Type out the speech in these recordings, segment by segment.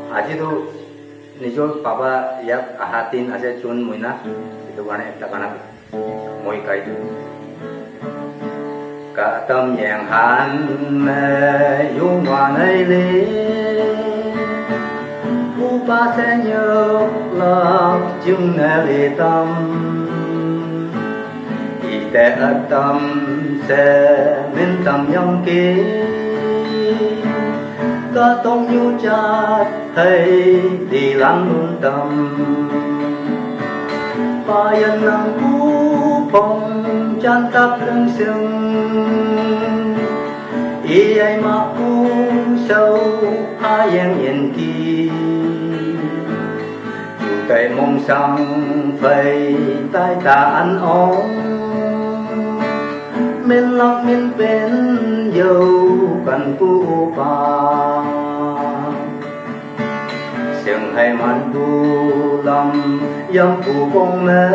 Ajidu nijo papa yak ahatin ase chun muina itu gana ekta gana moi kai cả tâm nhàn han yu ngoan ấy li u ba sẽ nhớ lòng chung nè li tâm y tế tâm sẽ minh tâm nhong ký cả tông nhu chát thấy đi lắng luôn tâm ba yên năng cú phong chan tap lưng sương y ai mà u sâu ha yên yên kỳ dù tay mong sang phơi tay ta ăn ống mình lòng mình bên dâu cần cu ba sương hay man cu lòng dòng cu bông mê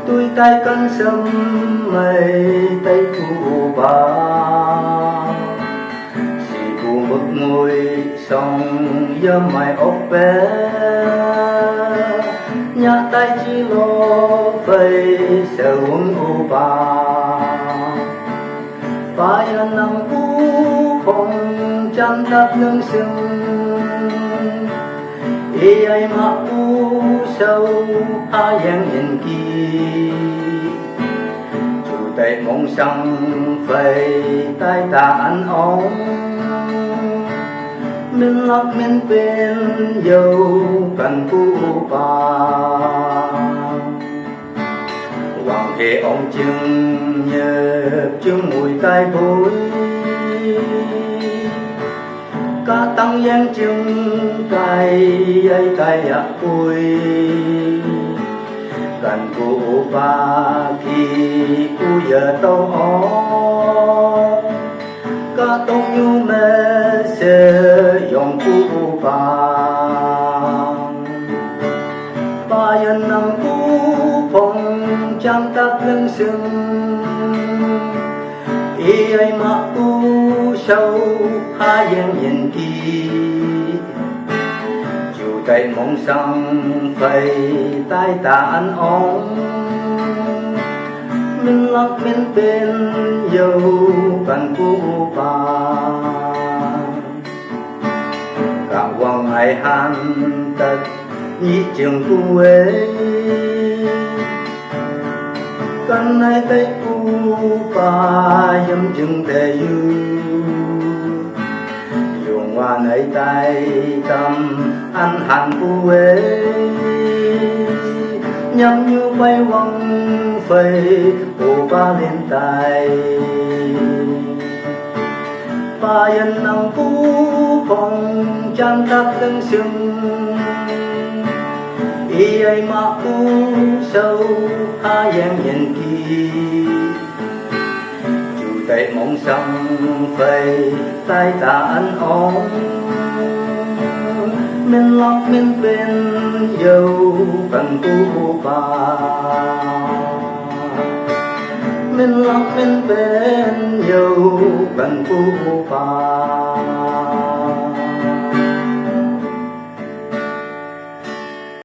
tôi tay cân sâm mây tay cu ba xì cu mực môi sông gió mày ốc bé nhà tay chỉ lo phơi sợ uống u ba yên nằm cú phong chăn đắp nương sương y ai mà u sâu ha yang yên kỳ chủ tay mong sang phơi tay ta ăn ống mình lắc mình bên dâu cần cu ba hoàng hệ ông chừng nhớ chừng mùi tay bối cả tăng giang chừng cay ấy cay ạ ui cần cu ba khi cu giờ tao ó cả tông nhu mê sẽ dòng cu ba yên nằm cu phong chăm tap lưng sương y ai mà u sâu ha yên yên kỳ dù tay mong sang phơi tay ta ăn ống mình lắc mình bên dâu cần cu ba cả hoàng ai han tật nhị trường cu ấy cần ai tay cu ba yếm chừng tề dùng hoa nấy tay tâm ăn hàn cu ấy nhắm như bay văng phơi cu ba lên tay ba yên nằm cu phong chan tap lưng sương y ai mà u sâu ha yang yên kỳ chủ tay mong sang phơi tay ta ăn ống mình lắc mình bên dâu cần cu ba mình lắc mình bên dâu cần cu ba